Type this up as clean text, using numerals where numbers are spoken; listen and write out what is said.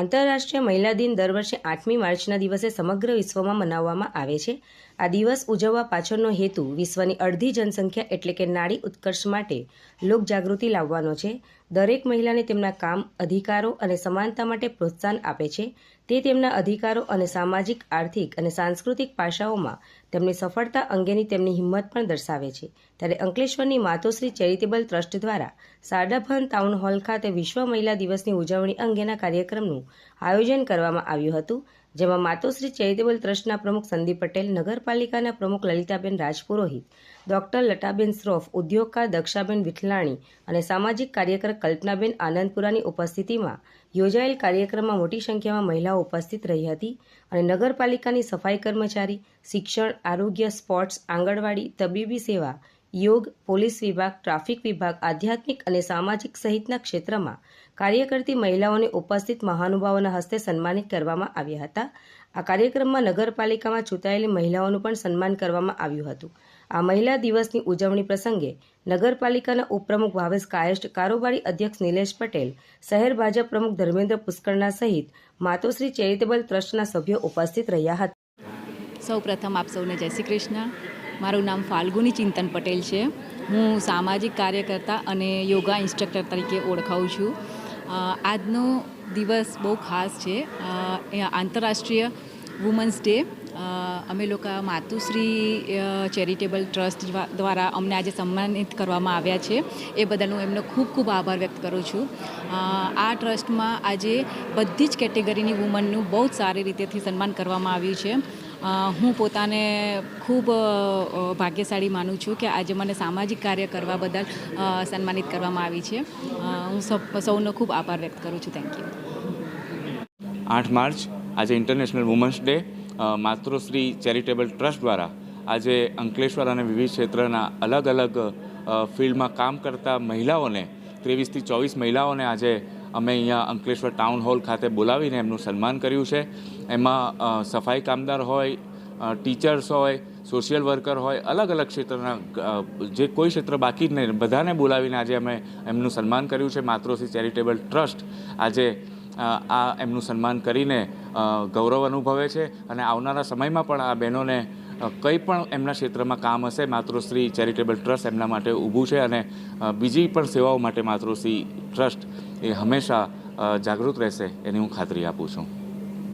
આંતરરાષ્ટ્રીય મહિલા દિન દર વર્ષે 8મી માર્ચના દિવસે સમગ્ર વિશ્વમાં મનાવવામાં આવે છે। આ દિવસ ઉજવવા પાછળનો હેતુ વિશ્વની અડધી જનસંખ્યા એટલે કે નારી ઉત્કર્ષ માટે લોકજાગૃતિ લાવવાનો છે। દરેક મહિલાને તેમના કામ, અધિકારો અને સમાનતા માટે પ્રોત્સાહન આપે છે। તે તેમના અધિકારો અને સામાજિક, આર્થિક અને સાંસ્કૃતિક પાસાઓમાં તેમની સફળતા અંગેની તેમની હિંમત પણ દર્શાવે છે। ત્યારે અંકલેશ્વરની માતોશ્રી ચેરિટેબલ ટ્રસ્ટ દ્વારા સારડાભવન ટાઉન હોલ ખાતે વિશ્વ મહિલા દિવસની ઉજવણી અંગેના કાર્યક્રમનું આયોજન કરવામાં આવ્યું હતું, જેમાં માતોશ્રી ચેરિટેબલ ટ્રસ્ટના પ્રમુખ સંદીપ પટેલ, નગરપાલિકાના પ્રમુખ લલિતાબેન રાજપુરોહિત, ડોક્ટર લતાબેન શ્રોફ, ઉદ્યોગકાર દક્ષાબેન વિઠલાણી અને સામાજિક કાર્યકર કલ્પનાબેન આનંદપુરાની ઉપસ્થિતિમાં યોજાયેલ કાર્યક્રમમાં મોટી સંખ્યામાં મહિલાઓ ઉપસ્થિત રહી હતી અને નગરપાલિકાની સફાઈ કર્મચારી, શિક્ષણ, આરોગ્ય, સ્પોર્ટ્સ, આંગણવાડી, તબીબી સેવા, યોગ, પોલીસ વિભાગ, ટ્રાફિક વિભાગ, આધ્યાત્મિક અને સામાજિક સહિતના ક્ષેત્રમાં કાર્ય કરતી મહિલાઓને ઉપસ્થિત મહાનુભાવોના હસ્તે સન્માનિત કરવામાં આવ્યા હતા। આ કાર્યક્રમમાં નગરપાલિકામાં ચૂંટાયેલી મહિલાઓનું પણ સન્માન કરવામાં આવ્યું હતું। આ મહિલા દિવસની ઉજવણી પ્રસંગે નગરપાલિકાના ઉપપ્રમુખ ભાવેશ કાયસ્થ, કારોબારી અધ્યક્ષ નિલેશ પટેલ, શહેર ભાજપ પ્રમુખ ધર્મેન્દ્ર પુષ્કરણા સહિત માતોશ્રી ચેરિટેબલ ટ્રસ્ટના સભ્યો ઉપસ્થિત રહ્યા હતા। સૌપ્રથમ આપ સૌને જય શ્રી કૃષ્ણ। મારું નામ ફાલ્ગુની ચિંતન પટેલ છે। હું સામાજિક કાર્યકર્તા અને યોગા ઇન્સ્ટ્રક્ટર તરીકે ઓળખાઉં છું। આજનો દિવસ બહુ ખાસ છે, આંતરરાષ્ટ્રીય વુમન્સ ડે। અમે લોકો માતુશ્રી ચેરિટેબલ ટ્રસ્ટ દ્વારા અમને આજે સન્માનિત કરવામાં આવ્યા છે, એ બદલ હું એમનો ખૂબ ખૂબ આભાર વ્યક્ત કરું છું। આ ટ્રસ્ટમાં આજે બધી જ કેટેગરીની વુમનનું બહુ જ સારી રીતેથી સન્માન કરવામાં આવ્યું છે। હું પોતાને ખૂબ ભાગ્યશાળી માનું છું કે આજે મને સામાજિક કાર્ય કરવા બદલ સન્માનિત કરવામાં આવી છે। હું સૌનો ખૂબ આભાર વ્યક્ત કરું છું। Thank you. 8 માર્ચ આજે international women's day. Matrushri charitable trust દ્વારા આજે અંકલેશ્વર અને વિવિધ ક્ષેત્રના અલગ અલગ ફિલ્ડમાં કામ કરતા મહિલાઓને 23 થી 24 મહિલાઓને આજે અમે અહીંયા અંકલેશ્વર ટાઉન હોલ ખાતે બોલાવીને એમનું સન્માન કર્યું છે। એમાં સફાઈ કામદાર હોય, ટીચર્સ હોય, સોશિયલ વર્કર હોય, અલગ અલગ ક્ષેત્રના જે કોઈ ક્ષેત્ર બાકી જ નહીં, બધાને બોલાવીને આજે અમે એમનું સન્માન કર્યું છે। માતૃશ્રી ચેરિટેબલ ટ્રસ્ટ આજે આ એમનું સન્માન કરીને ગૌરવ અનુભવે છે અને આવનારા સમયમાં પણ આ બહેનોને કંઈ પણ એમના ક્ષેત્રમાં કામ હશે, માતૃશ્રી ચેરિટેબલ ટ્રસ્ટ એમના માટે ઊભું છે અને બીજી પણ સેવાઓ માટે માતૃશ્રી ટ્રસ્ટ એ હંમેશા જાગૃત રહેશે એની હું ખાતરી આપું છું।